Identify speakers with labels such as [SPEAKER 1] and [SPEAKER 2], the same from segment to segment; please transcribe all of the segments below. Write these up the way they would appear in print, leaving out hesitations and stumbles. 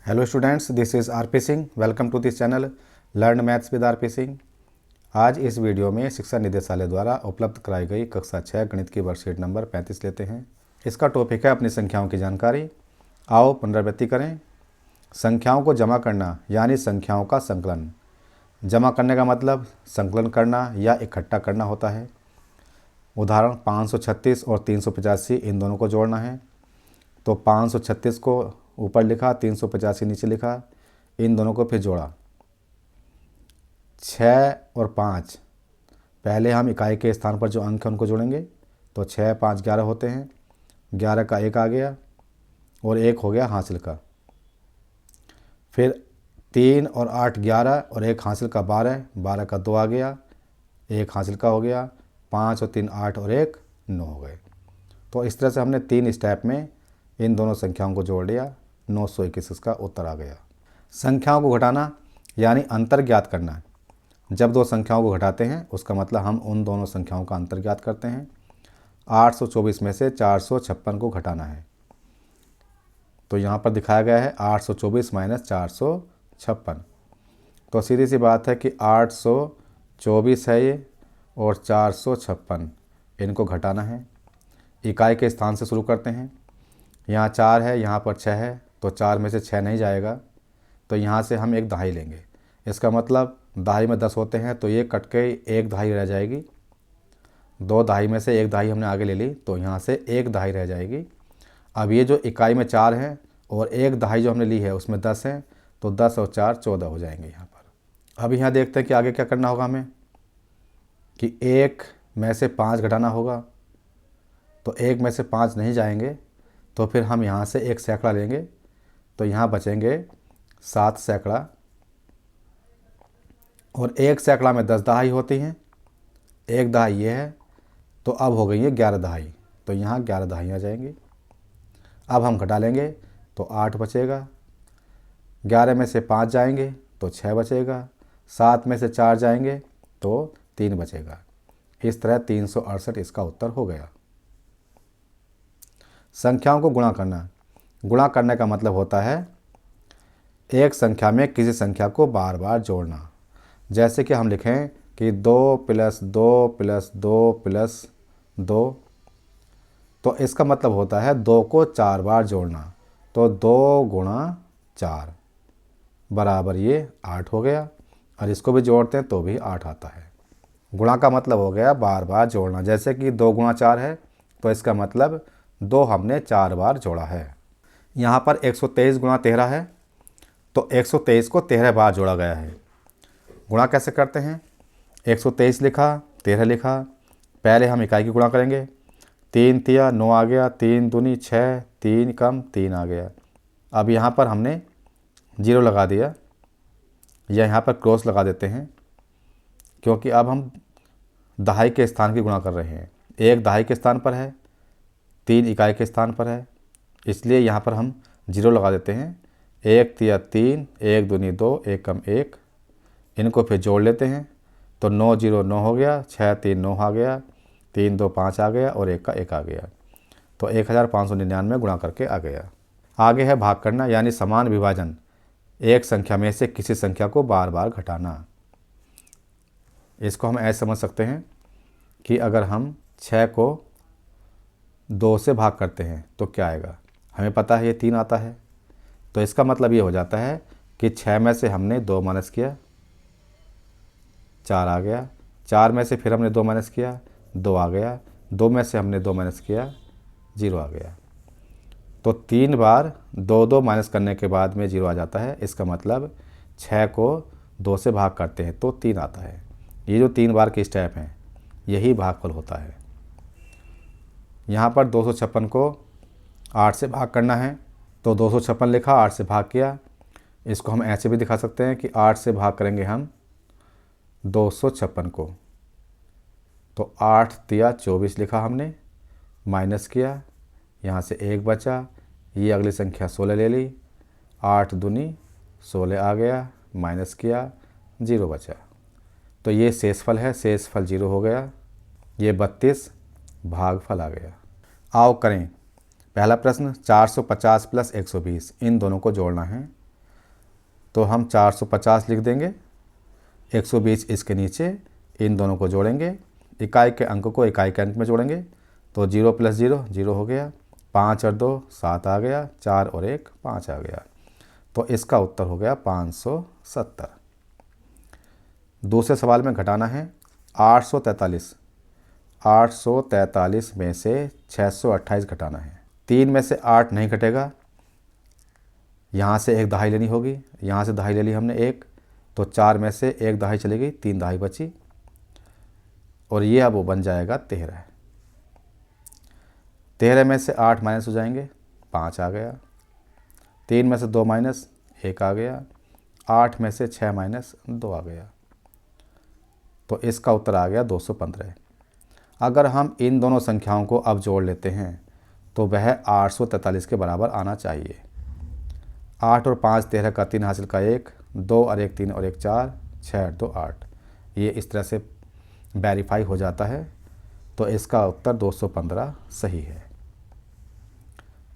[SPEAKER 1] Hello students, this is R P Singh. Welcome to this channel learn maths with R P Singh. आज इस video में शिक्षा निदेशालय द्वारा उपलब्ध कराई गई कक्षा 6 गणित की वर्कशीट नंबर 35 लेते हैं। इसका टॉपिक है अपनी संख्याओं की जानकारी। आओ पुनरावृत्ति करें। संख्याओं को जमा करना यानी संख्याओं का संकलन। जमा करने का मतलब संकलन करना या इकट्ठा करना होता है। उदाहरण 536 और 385, इन दोनों को जोड़ना है। तो 536 को ऊपर लिखा, 385 नीचे लिखा, इन दोनों को फिर जोड़ा। 6 और 5, पहले हम इकाई के स्थान पर जो अंक हैं उनको जोड़ेंगे। तो 6 5 11 होते हैं। 11 का 1 आ गया और 1 हो गया हासिल का। फिर 3 और 8 11 और 1 हासिल का 12, 12 का 2 आ गया, 1 हासिल का हो गया। 5 और 3 8 और 1 9 हो गए। तो इस तरह से हमने 3 स्टेप में इन दोनों संख्याओं को जोड़ लिया। 921 इसका उत्तर आ गया। संख्याओं को घटाना यानी अंतर ज्ञात करना। जब दो संख्याओं को घटाते हैं उसका मतलब हम उन दोनों संख्याओं का अंतर ज्ञात करते हैं। 824 में से 456 को घटाना है। तो यहाँ पर दिखाया गया है 824 माइनस 456। तो सीधी सी बात है कि 824 है ये और 456, इनको घटाना है। इकाई के स्थान से शुरू करते हैं। यहाँ 4 है, यहाँ पर 6 है, तो 4 में से 6 नहीं जाएगा, तो यहाँ से हम एक दहाई लेंगे। इसका मतलब दहाई में 10 होते हैं, तो ये कट के एक दहाई रह जाएगी। 2 दहाई में से एक दहाई हमने आगे ले ली, तो यहाँ से एक दहाई रह जाएगी। अब ये जो इकाई में 4 हैं और एक दहाई जो हमने ली है उसमें 10 हैं, तो 10 और 4 14 हो जाएंगे यहाँ पर। अब यहाँ देखते हैं कि आगे क्या करना होगा हमें, कि 1 में से 5 घटाना होगा। तो 1 में से 5 नहीं जाएंगे, तो फिर हम यहाँ से एक सैकड़ा लेंगे। तो यहाँ बचेंगे 7 सैकड़ा और एक सैकड़ा में 10 दहाई होती हैं। एक दहाई ये है, तो अब हो गई है 11 दहाई, तो यहाँ 11 दहाई आ जाएंगी। अब हम घटा लेंगे तो 8 बचेगा। 11 में से 5 जाएंगे तो 6 बचेगा। 7 में से 4 जाएंगे तो 3 बचेगा। इस तरह 368 इसका उत्तर हो गया। संख्याओं को गुणा करना। गुणा करने का मतलब होता है एक संख्या में किसी संख्या को बार बार जोड़ना। जैसे कि हम लिखें कि 2 + 2 + 2 + 2, तो इसका मतलब होता है 2 को 4 बार जोड़ना। तो 2 × 4 बराबर ये 8 हो गया, और इसको भी जोड़ते हैं तो भी 8 आता है। गुणा का मतलब हो गया बार बार जोड़ना। जैसे कि 2 × 4 है, तो इसका मतलब 2 हमने 4 बार जोड़ा है। यहाँ पर 123 × 13 है, तो 123 को 13 बार जोड़ा गया है। गुणा कैसे करते हैं, 123 लिखा, 13 लिखा, पहले हम इकाई की गुणा करेंगे। 3 तिया 9 आ गया, 3 दूनी 6, 3 कम 3 आ गया। अब यहाँ पर हमने 0 लगा दिया, या यहाँ पर क्रॉस लगा देते हैं, क्योंकि अब हम दहाई के स्थान की गुणा कर रहे हैं। 1 दहाई के स्थान पर है, 3 इकाई के स्थान पर है, इसलिए यहाँ पर हम 0 लगा देते हैं। 1 तिया 3, 1 दूनी 2, 1 कम 1, इनको फिर जोड़ लेते हैं। तो 9 0 9 हो गया, 6 3 9 आ गया, 3 2 5 आ गया और 1 का 1 आ गया। तो 1599 गुणा करके आ गया। आगे है भाग करना यानी समान विभाजन। एक संख्या में से किसी संख्या को बार बार घटाना। इसको हम ऐसे समझ सकते हैं कि अगर हम 6 को 2 से भाग करते हैं तो क्या आएगा, हमें पता है ये 3 आता है। तो इसका मतलब ये हो जाता है कि 6 में से हमने 2 माइनस किया, 4 आ गया। 4 में से फिर हमने 2 माइनस किया, 2 आ गया। 2 में से हमने 2 माइनस किया, 0 आ गया। तो 3 बार 2 2 माइनस करने के बाद में 0 आ जाता है। इसका मतलब 6 को 2 से भाग करते हैं तो 3 आता है। ये जो 3 बार के स्टेप हैं, यही भागफल होता है। यहाँ पर 256 को 8 से भाग करना है, तो 256 लिखा, 8 से भाग किया। इसको हम ऐसे भी दिखा सकते हैं कि 8 से भाग करेंगे हम 256 को, तो 8 तिया 24 लिखा हमने, माइनस किया, यहाँ से 1 बचा, ये अगली संख्या 16 ले ली, 8 दूनी 16 आ गया, माइनस किया, 0 बचा। तो ये शेषफल है, शेषफल 0 हो गया। ये 32 भागफल आ गया। आओ करें। पहला प्रश्न 450 + 120, इन दोनों को जोड़ना है। तो हम 450 लिख देंगे, 120 इसके नीचे, इन दोनों को जोड़ेंगे, इकाई के अंक को इकाई के अंक में जोड़ेंगे, तो 0 + 0 0 हो गया, 5 और 2 7 आ गया, 4 और 1 5 आ गया। तो इसका उत्तर हो गया 570। दूसरे सवाल में घटाना है 843। 843 में से 628 घटाना है। 3 में से 8 नहीं घटेगा, यहाँ से एक दहाई लेनी होगी, यहाँ से दहाई ले ली हमने एक, तो 4 में से एक दहाई चली गई, 3 दहाई बची, और ये अब वो बन जाएगा 13। 13 में से 8 माइनस हो जाएंगे, 5 आ गया, 3 में से 2 माइनस 1 आ गया, 8 में से 6 माइनस 2 आ गया। तो इसका उत्तर आ गया 215। अगर हम इन दोनों संख्याओं को अब जोड़ लेते हैं तो वह 843 के बराबर आना चाहिए। 8 और 5 13 का 3 हासिल का 1, 2 और 1 3 और 1 4, 6 और 2 8। ये इस तरह से वेरीफाई हो जाता है। तो इसका उत्तर 215 सही है।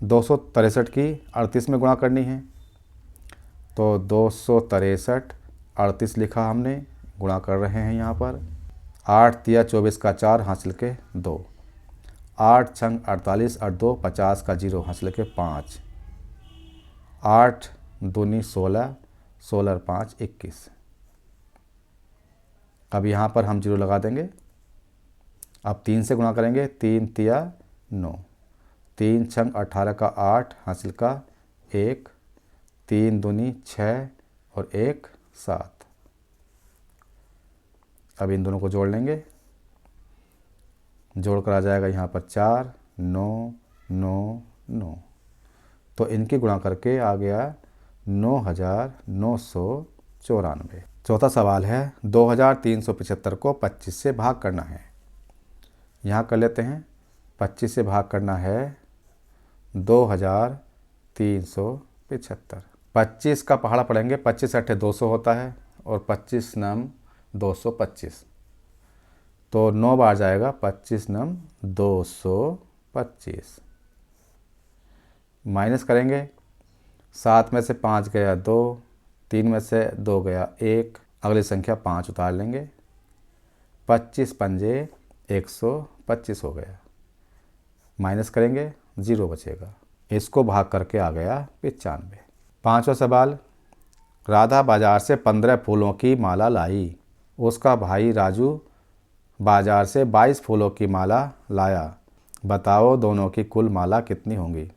[SPEAKER 1] 263 की 38 में गुणा करनी है, तो 263 38 लिखा हमने, गुणा कर रहे हैं यहाँ पर। 8 तिया 24 का 4 हासिल के 2, 8 छंग 48 और 2 50 का 0 हासिल के 5, 8 दूनी 16, 16 और 5 21। अब यहाँ पर हम 0 लगा देंगे। अब 3 से गुणा करेंगे, 3 तिया 9, 3 छंग 18 का 8 हासिल का 1, 3 दूनी 6 और 1 7। अब इन दोनों को जोड़ लेंगे, जोड़ कर आ जाएगा यहाँ पर 4 9 9 9। तो इनकी गुणा करके आ गया 9994। चौथा सवाल है 2375 को 25 से भाग करना है। यहाँ कर लेते हैं, 25 से भाग करना है 2375। 25 का पहाड़ा पढ़ेंगे, 25 अट्ठे 200 होता है और 25 नम 225, तो 9 बार जाएगा, 25 नम 225। माइनस करेंगे, 7 में से 5 गया 2, 3 में से 2 गया 1, अगली संख्या 5 उतार लेंगे, 25 पंजे 125 हो गया। माइनस करेंगे, 0 बचेगा, इसको भाग करके आ गया 95। पांचवा सवाल, राधा बाजार से 15 फूलों की माला लाई, उसका भाई राजू बाजार से 22 फूलों की माला लाया, बताओ दोनों की कुल माला कितनी होंगी।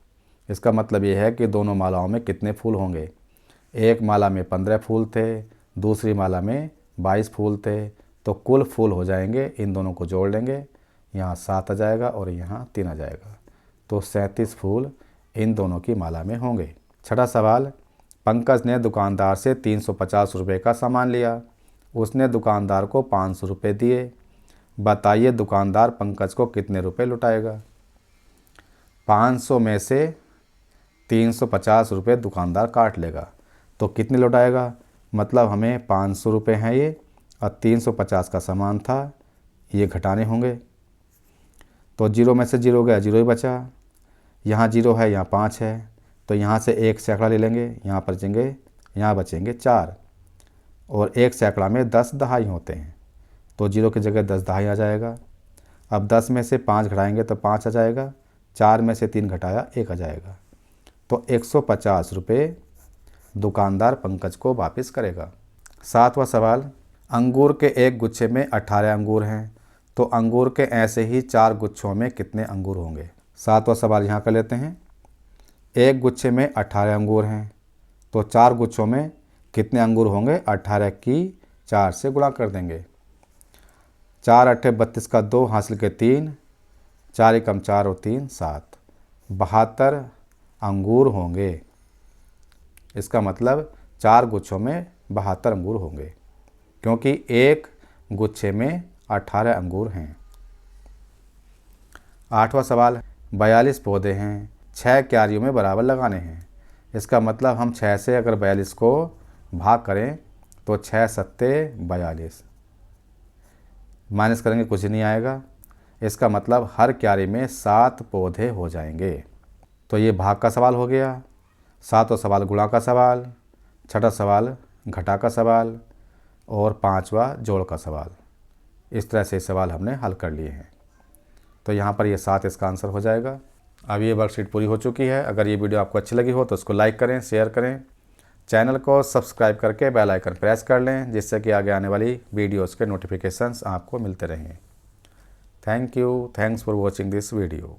[SPEAKER 1] इसका मतलब ये है कि दोनों मालाओं में कितने फूल होंगे। एक माला में 15 फूल थे, दूसरी माला में 22 फूल थे, तो कुल फूल हो जाएंगे, इन दोनों को जोड़ लेंगे, यहाँ 7 आ जाएगा और यहाँ 3 आ जाएगा, तो 37 फूल इन दोनों की माला में होंगे। छठा सवाल, पंकज ने दुकानदार से 350 रुपये का सामान लिया, उसने दुकानदार को 500 रुपये दिए, बताइए दुकानदार पंकज को कितने रुपए लौटाएगा। 500 में से 350 रुपये दुकानदार काट लेगा, तो कितने लौटाएगा। मतलब हमें 500 रुपये हैं ये और 350 का सामान था, ये घटाने होंगे, तो 0 में से 0 गया, 0 ही बचा, यहाँ 0 है, यहाँ 5 है, तो यहाँ से एक सैकड़ा ले लेंगे, यहाँ बचेंगे 4, और एक सैकड़ा में 10 दहाई होते हैं, तो 0 की जगह 10 दहाई आ जाएगा। अब 10 में से 5 घटाएंगे तो 5 आ जाएगा, 4 में से 3 घटाया 1 आ जाएगा, तो 150 रुपये दुकानदार पंकज को वापस करेगा। सातवां सवाल, अंगूर के एक गुच्छे में 18 अंगूर हैं, तो अंगूर के ऐसे ही 4 गुच्छों में कितने अंगूर होंगे। सातवां सवाल यहाँ कर लेते हैं, एक गुच्छे में 18 अंगूर हैं, तो 4 गुच्छों में कितने अंगूर होंगे। 18 की 4 से गुणा कर देंगे, 4 अट्ठे 32 का 2 हासिल के 3, 4 एकम 4 और 3 7, 72 अंगूर होंगे। इसका मतलब 4 गुच्छों में 72 अंगूर होंगे, क्योंकि एक गुच्छे में 18 अंगूर हैं। आठवां सवाल, 42 पौधे हैं, 6 क्यारियों में बराबर लगाने हैं। इसका मतलब हम 6 से अगर 42 को भाग करें तो 6 सत्ते 42, माइनस करेंगे कुछ नहीं आएगा। इसका मतलब हर क्यारी में 7 पौधे हो जाएंगे। तो ये भाग का सवाल हो गया। सातवां सवाल गुणा का सवाल, छठा सवाल घटा का सवाल और पांचवा जोड़ का सवाल। इस तरह से सवाल हमने हल कर लिए हैं। तो यहाँ पर ये 7 इसका आंसर हो जाएगा। अब ये वर्कशीट पूरी हो चुकी है। अगर ये वीडियो आपको अच्छी लगी हो तो उसको लाइक करें, शेयर करें, चैनल को सब्सक्राइब करके बेल आइकन प्रेस कर लें, जिससे कि आगे आने वाली वीडियोज़ के नोटिफिकेशंस आपको मिलते रहें। Thank you, thanks for watching this video.